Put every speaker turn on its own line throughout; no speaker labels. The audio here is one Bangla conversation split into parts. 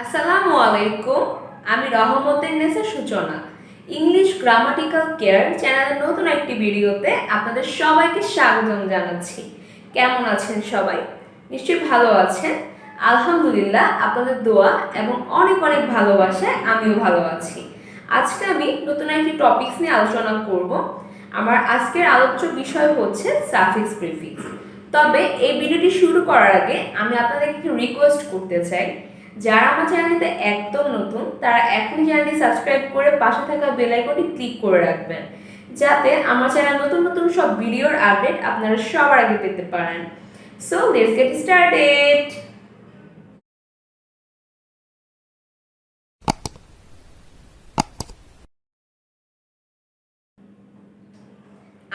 আসসালামু আলাইকুম। আমি রহমতের নেসা সূচনা। ইংলিশ গ্রামাটিক্যাল কেয়ার চ্যানেলের নতুন একটি ভিডিওতে আপনাদের সবাইকে স্বাগতম জানাচ্ছি। কেমন আছেন সবাই? নিশ্চয়ই ভালো আছেন। আলহামদুলিল্লাহ, আপনাদের দোয়া এবং অনেক অনেক ভালোবাসায় আমিও ভালো আছি। আজকে আমি নতুন একটি টপিকস নিয়ে আলোচনা করব। আমার আজকের আলোচ্য বিষয় হচ্ছে সাফিক্স প্রিফিক্স। তবে এই ভিডিওটি শুরু করার আগে আমি আপনাদেরকে একটু রিকোয়েস্ট করতে চাই, যারা আমার চ্যানেলটিতে একদম নতুন তারা এখনই চ্যানেলটি সাবস্ক্রাইব করে পাশে থাকা বেল আইকনটি ক্লিক করে রাখবেন, যাতে আমার চ্যানেল নতুন নতুন সব ভিডিওর আপডেট আপনারা সবার আগে পেতে পারেন। So let's get started.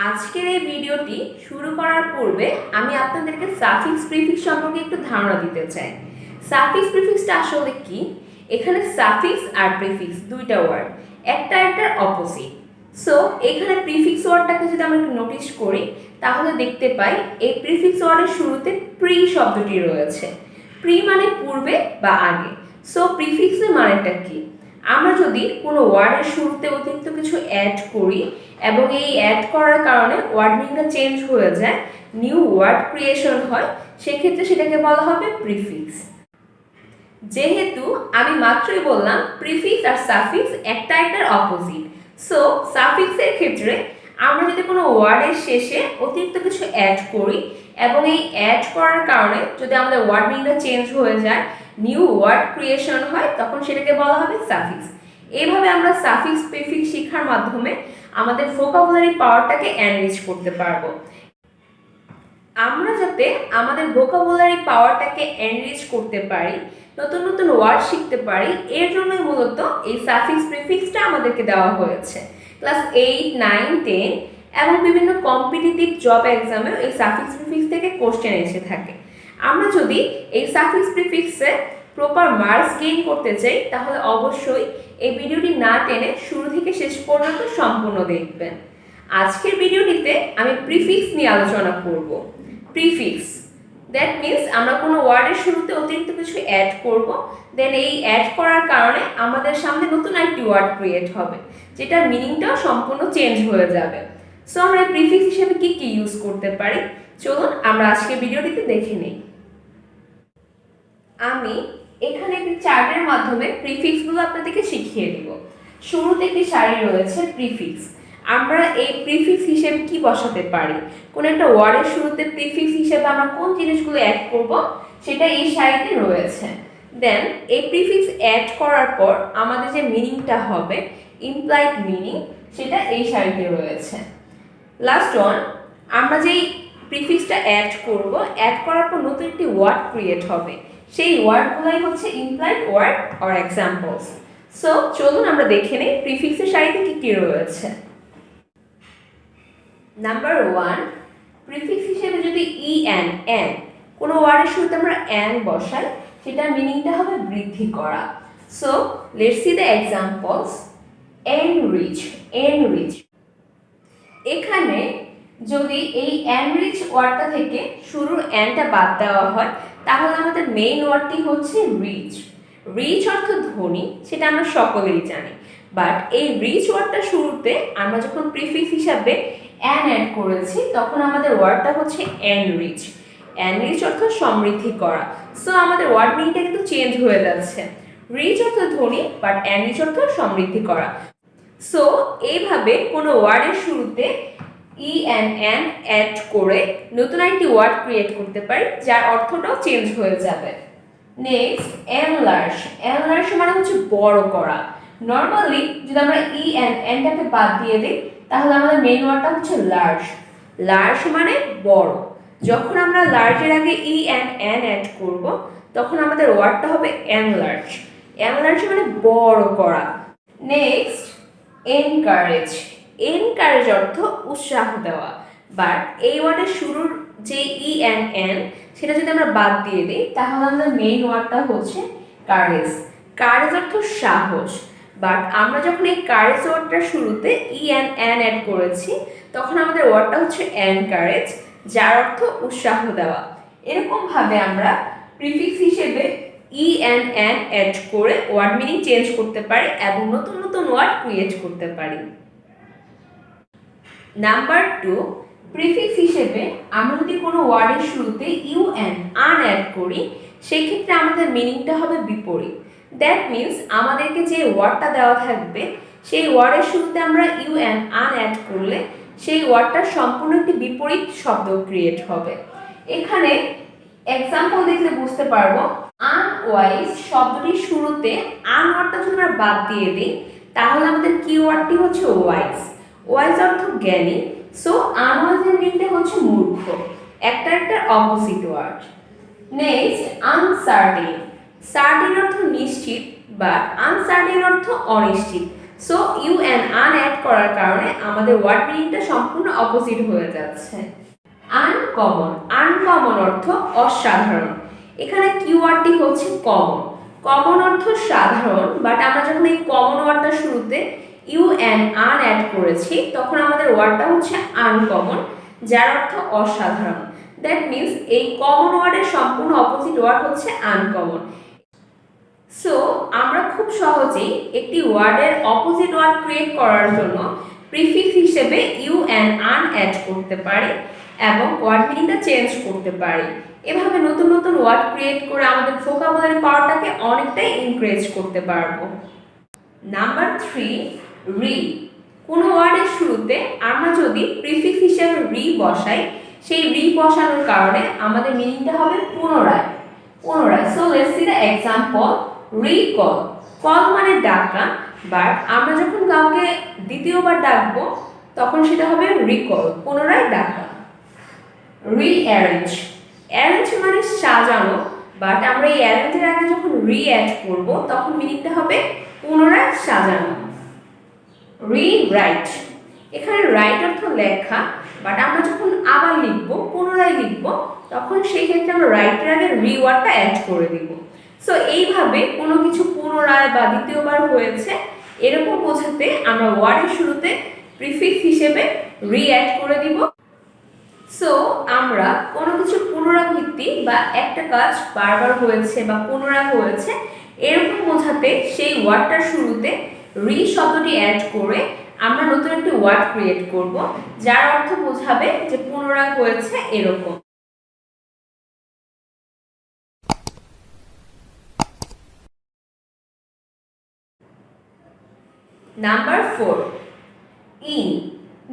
আজকের এই ভিডিওটি শুরু করার পূর্বে আমি আপনাদেরকে সাফিক্স প্রিফিক্স সম্পর্কে একটু ধারণা দিতে চাই। সাফিক্স প্রিফিক্সটা আসলে কি? এখানে সাফিক্স আর প্রিফিক্স দুইটা ওয়ার্ড, একটার অপোজিট। সো এখানে প্রিফিক্স ওয়ার্ডটাকে যদি আমরা একটু নোটিস করি, তাহলে দেখতে পাই এই প্রিফিক্স ওয়ার্ডের শুরুতে প্রি শব্দটি রয়েছে। প্রি মানে পূর্বে বা আগে। সো প্রিফিক্সের মানেটা কি? আমরা যদি কোনো ওয়ার্ডের শুরুতে অতিরিক্ত কিছু অ্যাড করি এবং এই অ্যাড করার কারণে ওয়ার্ড মিনিংটা চেঞ্জ হয়ে যায়, নিউ ওয়ার্ড ক্রিয়েশন হয়, সেক্ষেত্রে সেটাকে বলা হবে প্রিফিক্স। যেহেতু আমি মাত্রই বললাম প্রিফিক্স আর সাফিক্স একটার অপোজিট, সো সাফিক্সের ক্ষেত্রে আমরা যদি কোনো ওয়ার্ডের শেষে অতিরিক্ত কিছু অ্যাড করি এবং এই অ্যাড করার কারণে যদি আমাদের ওয়ার্ড মিনিংটা চেঞ্জ হয়ে যায়, নিউ ওয়ার্ড ক্রিয়েশন হয়, তখন সেটাকে বলা হবে সাফিক্স। এইভাবে আমরা সাফিক্স প্রিফিক্স শেখার মাধ্যমে আমাদের ভোকাবুলারি পাওয়ারটাকে এনরিচ করতে পারবো। আমরা যাতে আমাদের ভোকাবুলারি পাওয়ারটাকে এনরিচ করতে পারি, নতুন নতুন ওয়ার্ড শিখতে পারি, এর জন্যই মূলত এই সাফিক্স প্রিফিক্সটা আমাদেরকে দেওয়া হয়েছে। ক্লাস 8, 9, 10 এবং বিভিন্ন কম্পিটিটিভ জব এক্সামেও এই সাফিক্স প্রিফিক্স থেকে কোশ্চেন এসে থাকে। আমরা যদি এই সাফিক্স প্রিফিক্সে প্রপার মার্কস গেইন করতে চাই, তাহলে অবশ্যই এই ভিডিওটি না টেনে শুরু থেকে শেষ পর্যন্ত সম্পূর্ণ দেখবেন। আজকের ভিডিওটিতে আমি প্রিফিক্স নিয়ে আলোচনা করব। প্রিফিক্স দ্যাট মিনস আমরা কোনো ওয়ার্ডের শুরুতে অতিরিক্ত কিছু অ্যাড করব, দেন এই অ্যাড করার কারণে আমাদের সামনে নতুন একটি ওয়ার্ড ক্রিয়েট হবে, যেটার মিনিংটাও সম্পূর্ণ চেঞ্জ হয়ে যাবে। সো আমরা প্রিফিক্স হিসেবে কি কি ইউজ করতে পারি, চলুন আমরা আজকের ভিডিওটিতে দেখে নিই। আমি এখানে একটি চার্টের মাধ্যমে প্রিফিক্সগুলো আপনাদেরকে শিখিয়ে দিব। শুরুতে একটি সারি রয়েছে প্রিফিক্স। আমরা এই প্রিফিক্স হিসেবে কি বসাতে পারি, কোন একটা ওয়ার্ডের শুরুতে প্রিফিক্স হিসেবে আমরা কোন জিনিসগুলো অ্যাড করব, সেটা এই সারিতে রয়েছে। দেন এই প্রিফিক্স অ্যাড করার পর আমাদের যে মিনিংটা হবে, ইমপ্লাইড মিনিং, সেটা এই সারিতে রয়েছে। লাস্ট ওয়ান, আমরা যেই প্রিফিক্সটা অ্যাড করব, অ্যাড করার পর নতুন একটি ওয়ার্ড ক্রিয়েট হবে, সেই ওয়ার্ডগুলোই হচ্ছে implied word or examples. So চলুন আমরা দেখে নিই প্রিফিক্সের সারিতে কি কি রয়েছে। নাম্বার 1, প্রিফিক্স হিসেবে যদি এন কোনো ওয়ার্ডের শুরুতে আমরা এন বসাই, সেটার মিনিংটা হবে বৃদ্ধি করা। So let's see the examples. Enrich, এখানে যদি এই এনরিচ ওয়ার্ডটা থেকে শুরুর এনটা বাদ দেওয়া হয়, তাহলে আমাদের মেইন ওয়ার্ডটি হচ্ছে রিচ। রিচ অর্থ ধনী, সেটা আমরা সকলেই জানি, বাট এই রিচ ওয়ার্ডটা শুরুতে আমরা যখন প্রিফিক্স হিসাবে অ্যান অ্যাড করেছি, তখন আমাদের ওয়ার্ডটা হচ্ছে এনরিচ। এনরিচ অর্থ সমৃদ্ধি করা। সো আমাদের ওয়ার্ড মিনিংটা কিন্তু চেঞ্জ হয়ে যাচ্ছে। রিচ অর্থ ধনী, বাট এনরিচ অর্থ সমৃদ্ধি করা। সো এইভাবে কোনো ওয়ার্ডের শুরুতে এন অ্যাড করে নতুন একটি ওয়ার্ড ক্রিয়েট করতে পারি, যার অর্থটাও চেঞ্জ হয়ে যাবে। নেক্সট, এনলার্জ মানে হচ্ছে বড় করা। নর্মালি যদি আমরা এনটাকে বাদ দিয়ে দিই, তাহলে আমাদের মেইন ওয়ার্ডটা হচ্ছে লার্জ মানে বড়। যখন আমরা লার্জের আগে এন অ্যাড করব, তখন আমাদের ওয়ার্ডটা হবে এনলার্জ মানে বড় করা। নেক্সট, এনকারেজ অর্থ উৎসাহ দেওয়া, বাট এই ওয়ার্ডের শুরুর যে এন সেটা যদি আমরা বাদ দিয়ে দিই, তাহলে আমাদের মেইন ওয়ার্ডটা হচ্ছে কারেজ অর্থ সাহস, বাট আমরা যখন এই কারেজ ওয়ার্ডটার শুরুতে এন অ্যাড করেছি, তখন আমাদের ওয়ার্ডটা হচ্ছে এনকারেজ, যার অর্থ উৎসাহ দেওয়া। এরকমভাবে আমরা প্রিফিক্স হিসেবে ই অ্যান্ড অ্যান অ্যাড করে ওয়ার্ড মিনিং চেঞ্জ করতে পারি এবং নতুন নতুন ওয়ার্ড ক্রিয়েট করতে পারি। নাম্বার 2, প্রিফিক্স হিসেবে আমরা যদি কোনো ওয়ার্ডের শুরুতে ইউ অ্যান্ড আন অ্যাড করি সেই ক্ষেত্রে আমাদের মিনিংটা হবে বিপরীত। দ্যাট মিনস আমাদেরকে যে ওয়ার্ডটা দেওয়া থাকবে সেই ওয়ার্ডের শুরুতে আমরা ইউ অ্যান্ড আন অ্যাড করলে সেই ওয়ার্ডটার সম্পূর্ণ একটি বিপরীত শব্দ ক্রিয়েট হবে। এখানে এক্সাম্পল দেখলে বুঝতে পারবো, আনওয়াইজ শব্দটির শুরুতে আন ওয়ার্ডটা যদি আমরা বাদ দিয়ে দিই তাহলে আমাদের কি ওয়ার্ডটি হচ্ছে ওয়াইজ। ওয়াইজ অর্থ জ্ঞানী, সো আনওয়াইজের মিনিংটা হচ্ছে মূর্খ, একটার opposite word. Next uncertain, certain অর্থ নিশ্চিত বাট আনসার্টেন অর্থ অনিশ্চিত, so U and un add করার কারণে আমাদের ওয়ার্ড মিনিংটা সম্পূর্ণ অপোজিট হয়ে যাচ্ছে। আনকমন, আনকমন অর্থ অসাধারণ, এখানে কিওয়ার্ডটি হচ্ছে কমন। কমন অর্থ সাধারণ, বাট আমরা যখন এই কমন ওয়ার্ডটা শুরুতে ইউ অ্যান্ড আন অ্যাড করেছি তখন আমাদের ওয়ার্ডটা হচ্ছে আনকমন, যার অর্থ অসাধারণ। দ্যাট মিনস এই কমন ওয়ার্ডের সম্পূর্ণ অপোজিট ওয়ার্ড হচ্ছে আনকমন। সো আমরা খুব সহজেই একটি ওয়ার্ডের অপোজিট ওয়ার্ড ক্রিয়েট করার জন্য প্রিফিক্স হিসেবে ইউ অ্যান্ড আন অ্যাড করতে পারি এবং ওয়ার্ড মিনিংটা চেঞ্জ করতে পারি। এভাবে নতুন নতুন ওয়ার্ড ক্রিয়েট করে আমাদের ভোকাবুলারি পাওয়ারটাকে অনেকটাই ইনক্রিজ করতে পারবো। নাম্বার 3, রি। কোনো ওয়ার্ডের শুরুতে আমরা যদি প্রিফিক্স হিসেবে রি বসাই সেই রি বসানোর কারণে আমাদের মিনিংটা হবে পুনরায়, পুনরায়। So let's see the example, recall. Call মানে ডাকা, বাট আমরা যখন কাউকে দ্বিতীয়বার ডাকবো তখন সেটা হবে রিকল, পুনরায় ডাকা। রিঅ্যারেঞ্জ, অ্যারেঞ্জ মানে সাজানো, বাট আমরা এই অ্যারেঞ্জের আগে যখন রি অ্যাড করব তখন মিনিংটা হবে পুনরায় সাজানো। রিরাইট, এখানে রাইট অর্থ লেখা, বাট আমরা যখন আবার লিখবো, পুনরায় লিখবো, তখন সেই ক্ষেত্রে আমরা রাইটের আগে রি ওয়ার্ডটা অ্যাড করে দিব। সো এইভাবে কোনো কিছু পুনরায় বা দ্বিতীয়বার হয়েছে এরকম বোঝাতে আমরা ওয়ার্ডের শুরুতে প্রিফিক্স হিসেবে রি অ্যাড করে দিব। সো আমরা কোনো কিছু পুনরাবৃত্তি বা একটা কাজ বারবার হয়েছে বা পুনরায় হয়েছে এরকম বোঝাতে সেই ওয়ার্ডটার শুরুতে রি শব্দটি অ্যাড করে আমরা নতুন একটি ওয়ার্ড ক্রিয়েট করব যার অর্থ বোঝাবে যে পুনরায় হয়েছে এরকম। Number 4, in.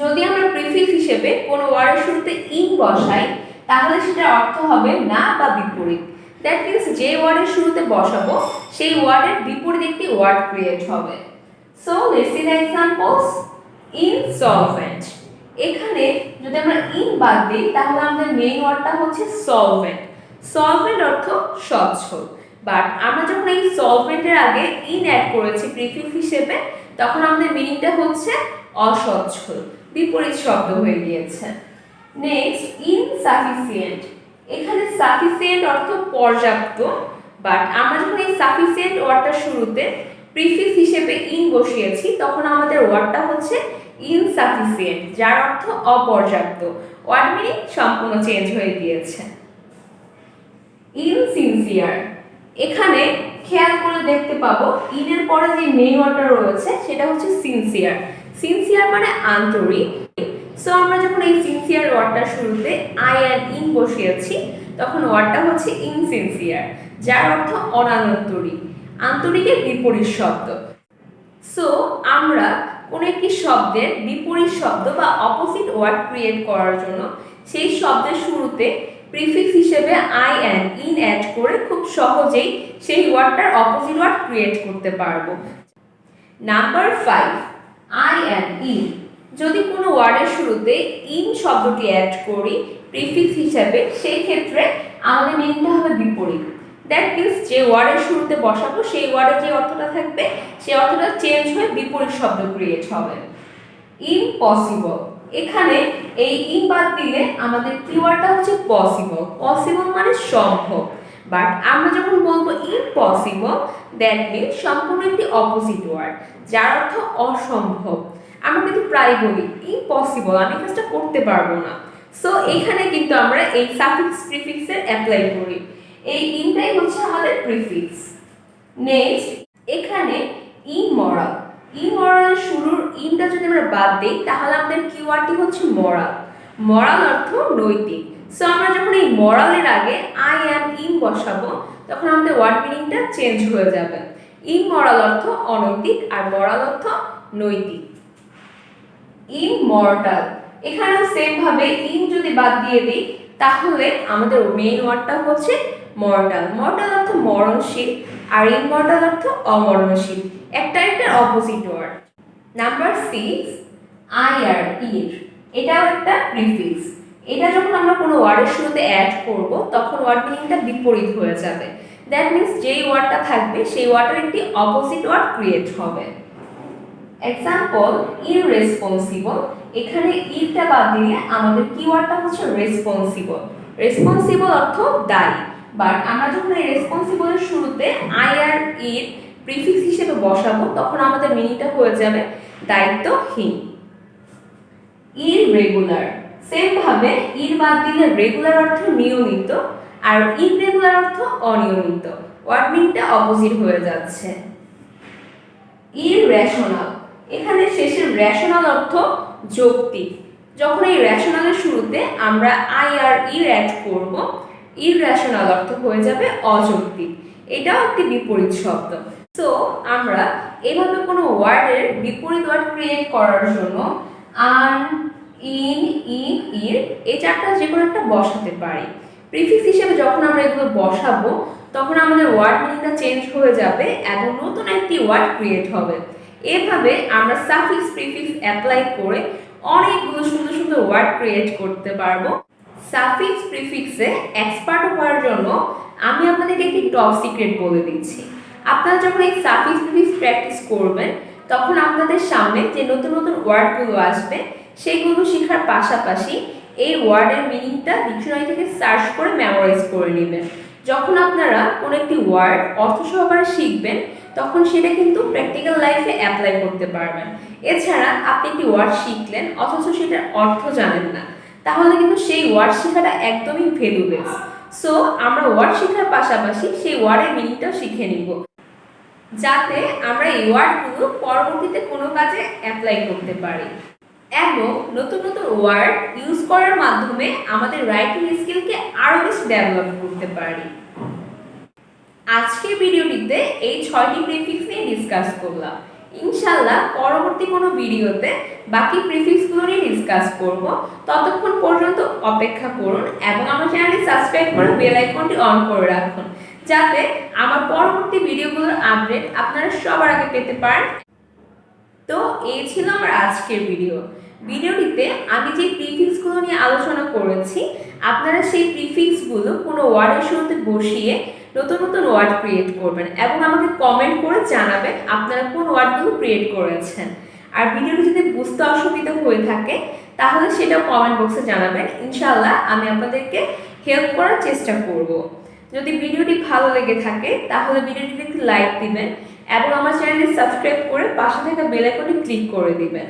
যদি আমরা প্রিফিক্স হিসেবে কোনো ওয়ার্ডের শুরুতে ইন বসাই তাহলে সেটার অর্থ হবে না বা বিপরীত। দ্যাট মিনস যে ওয়ার্ডের শুরুতে বসাবো সেই ওয়ার্ডের বিপরীত একটি ওয়ার্ড ক্রিয়েট হবে। So let's see the examples. Insolvent, এখানে যদি আমরা ইন বাদ দিই তাহলে আমাদের মেইন ওয়ার্ডটা হচ্ছে সলভেন্ট। সলভেন্ট অর্থ সচ্ছল, বাট আমরা যখন এই সলভেন্টের আগে ইন অ্যাড করেছি প্রিফিক্স হিসেবে তখন আমাদের মিনিংটা হচ্ছে অসচ্ছল, বিপরীত শব্দ হয়ে গিয়েছে। নেক্সট ইনসাফিসিয়েন্ট, এখানে সাফিসিয়েন্ট অর্থ পর্যাপ্ত, বাট আমরা যখন এই সাফিসিয়েন্ট ওয়ার্ডটা শুরুতে প্রিফিক্স হিসেবে ইন বসিয়েছি তখন আমাদের ওয়ার্ডটা হচ্ছে ইনসাফিসিয়েন্ট, যার অর্থ অপর্যাপ্ত। ওয়ার্ড মিনিং সম্পূর্ণ চেঞ্জ হয়ে গিয়েছে। ইনসিনসিয়ার, এখানে খেয়াল করে দেখতে পাবো ইনের পরে যে মেইন ওয়ার্ডটা রয়েছে সেটা হচ্ছে সিনসিয়ার। সিনসিয়ার মানে আন্তরিক। সো আমরা যখন এই সিনসিয়ার ওয়ার্ডটার শুরুতে আই অ্যান্ড ইন বসিয়েছি তখন ওয়ার্ডটা হচ্ছে ইনসিনসিয়ার, যার অর্থ অনান্তরিক, আন্তরিকের বিপরীত শব্দ। সো আমরা কোনো একটি শব্দের বিপরীত শব্দ বা অপোজিট ওয়ার্ড ক্রিয়েট করার জন্য সেই শব্দের শুরুতে প্রিফিক্স হিসেবে আই অ্যান্ড ইন অ্যাড করে খুব সহজেই সেই ওয়ার্ডটার অপোজিট ওয়ার্ড ক্রিয়েট করতে পারবো। Number 5, I and in. যদি কোনো ওয়ার্ডের শুরুতে ইন শব্দটি অ্যাড করি প্রিফিক্স হিসেবে সেই ক্ষেত্রে আমাদের মিনিংটা হবে বিপরীত। দ্যাট মিনস যে ওয়ার্ডের শুরুতে বসাবো সেই ওয়ার্ডের যে অর্থটা থাকবে সেই অর্থটা চেঞ্জ হয়ে বিপরীত শব্দ ক্রিয়েট হবে। ইম্পসিবল, এখানে এই ইন বাদ দিলে আমাদের কিওয়ার্ডটা হচ্ছে পসিবল। পসিবল মানে সম্ভব, বাট আমরা যখন বলবো ইম্পসিবল দ্যাট মিনস সম্পূর্ণ একটি অপোজিট ওয়ার্ড যার অর্থ অসম্ভব। আমরা কিন্তু প্রায় বলি ইম্পসিবল, আমি কাজটা করতে পারবো না। সো এখানে কিন্তু আমরা এই সাফিক্স প্রিফিক্সের অ্যাপ্লাই করি। এই ইনটাই হচ্ছে আমাদের প্রিফিক্স। নেক্সট এখানে ইমরাল। ইমরালের শুরুর ইনটা যদি আমরা বাদ দিই তাহলে আমাদের কিওয়ার্ডটি হচ্ছে মরাল। মরাল অর্থ নৈতিক। সো আমরা যখন এই মরালের আগে আই অ্যাম ইন বসাবো তখন আমাদের ওয়ার্ড মিনিংটা চেঞ্জ হয়ে যাবে। ইমরাল অর্থ অনৈতিক আর মরাল অর্থ নৈতিক। ইমমর্টাল, এখানে সেম ভাবে ইন যদি বাদ দিয়ে দিই তাহলে আমাদের মেইন ওয়ার্ডটা হচ্ছে মর্টাল। মর্টাল অর্থ মরণশীল আর ইমমর্টাল অর্থ অমরণশীল, একটা অপোজিট ওয়ার্ড। নাম্বার 6 আই আর ইর, এটাও একটা প্রিফিক্স। এটা যখন আমরা কোনো ওয়ার্ডের শুরুতে অ্যাড করব তখন ওয়ার্ড মিনিংটা বিপরীত হয়ে যাবে। দ্যাট মিন্স যেই ওয়ার্ডটা থাকবে সেই ওয়ার্ডের একটি অপোজিট ওয়ার্ড ক্রিয়েট হবে। এক্সাম্পল ইররেসপন্সিবল, এখানে ইরটা বাদ দিলে আমাদের কিওয়ার্ডটা হচ্ছে রেসপন্সিবল। রেসপন্সিবল অর্থ দায়ী, বাট আমরা যখন এই রেসপন্সিবলের শুরুতে আই আর ইর প্রিফিক্স হিসেবে বসাবো তখন আমাদের মিনিংটা হয়ে যাবে দায়িত্বহীন। ইররেগুলার, সেম ভাবে ইর বাদ দিলে রেগুলার অর্থ নিয়মিত আর ইররেগুলার অর্থ অনিয়মিত, ওয়ার্ড মিনিংটা অপোজিট হয়ে যাচ্ছে। ইররেশনাল, এখানে শেষের রেশনাল অর্থ যৌক্তিক। যখন এই রেশনালের শুরুতে আমরা আই আর ইর অ্যাড করব ইররেশনাল অর্থ হয়ে যাবে অযৌক্তিক, এটাও একটি বিপরীত শব্দ। সো আমরা এভাবে কোনো ওয়ার্ডের বিপরীত ওয়ার্ড ক্রিয়েট করার জন্য আন, ইন, ইর এই চারটা যে কোনো একটা বসাতে পারি। প্রিফিক্স হিসেবে যখন আমরা এগুলো বসাবো তখন আমাদের ওয়ার্ড মিনিংটা চেঞ্জ হয়ে যাবে এবং নতুন একটি ওয়ার্ড ক্রিয়েট হবে। এভাবে আমরা সাফিক্স প্রিফিক্স অ্যাপ্লাই করে অনেকগুলো সুন্দর সুন্দর ওয়ার্ড ক্রিয়েট করতে পারবো। সাফিক্স প্রিফিক্সে এক্সপার্ট হওয়ার জন্য আমি আপনাদেরকে একটি টপ সিক্রেট বলে দিচ্ছি। আপনারা যখন এই সাফিক্স প্রিফিক্স প্র্যাকটিস করবেন তখন আপনাদের সামনে যে নতুন নতুন ওয়ার্ডগুলো আসবে সেইগুলো শেখার পাশাপাশি এই ওয়ার্ডের মিনিংটা ডিকশনারি থেকে সার্চ করে মেমোরাইজ করে নেবেন। যখন আপনারা কোনো একটি ওয়ার্ড অর্থ সহকারে শিখবেন তখন সেটা কিন্তু প্র্যাকটিক্যাল লাইফে অ্যাপ্লাই করতে পারবেন। এছাড়া আপনি একটি ওয়ার্ড শিখলেন অথচ সেটার অর্থ জানেন না, তাহলে কিন্তু সেই ওয়ার্ড শেখাটা একদমই ভ্যালুলেস। সো আমরা ওয়ার্ড শেখার পাশাপাশি সেই ওয়ার্ডের মিনিংটাও শিখে নিব যাতে আমরা এই ওয়ার্ডগুলো পরবর্তীতে কোনো কাজে অ্যাপ্লাই করতে পারি এবং নতুন নতুন ওয়ার্ড ইউজ করার মাধ্যমে আমাদের রাইটিং স্কিলকে আরও বেশি ডেভেলপ করতে পারি। আজকের ভিডিওটিতে এই 6টি প্রিফিক্স নিয়ে ডিসকাস করলাম। ইনশাআল্লাহ পরবর্তী কোনো ভিডিওতে বাকি প্রিফিক্সগুলো নিয়ে ডিসকাস করব। ততক্ষণ পর্যন্ত অপেক্ষা করুন এবং আমার চ্যানেলটি সাবস্ক্রাইব করে বেল আইকনটি অন করে রাখুন যাতে আমার পরবর্তী ভিডিওগুলোর আপডেট আপনারা সবার আগে পেতে পারেন। তো এই ছিল আমার আজকের ভিডিওটিতে আমি যে প্রিফিক্সগুলো নিয়ে আলোচনা করেছি আপনারা সেই প্রিফিক্সগুলো কোনো ওয়ার্ডের শুরুতে বসিয়ে নতুন নতুন ওয়ার্ড ক্রিয়েট করবেন এবং আমাকে কমেন্ট করে জানাবেন আপনারা কোন ওয়ার্ডগুলো ক্রিয়েট করেছেন। আর ভিডিওটি যদি বুঝতে অসুবিধা হয়ে থাকে তাহলে সেটাও কমেন্ট বক্সে জানাবেন, ইনশাআল্লাহ আমি আপনাদেরকে হেল্প করার চেষ্টা করব। যদি ভিডিওটি ভালো লেগে থাকে তাহলে ভিডিওটিতে একটি লাইক দিবেন এবং আমার চ্যানেলটি সাবস্ক্রাইব করে পাশে থাকা বেল আইকনটি ক্লিক করে দিবেন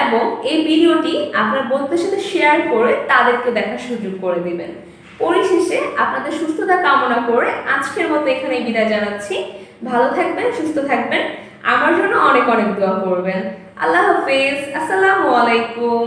এবং এই ভিডিওটি আপনার বন্ধুদের সাথে শেয়ার করে তাদেরকে দেখার সুযোগ করে দিবেন। পরিশেষে আপনাদের সুস্থতা কামনা করে আজকের মতো এখানেই বিদায় জানাচ্ছি। ভালো থাকবেন, সুস্থ থাকবেন, আমার জন্য অনেক অনেক দোয়া করবেন। আল্লাহ হাফেজ, আসসালামু আলাইকুম।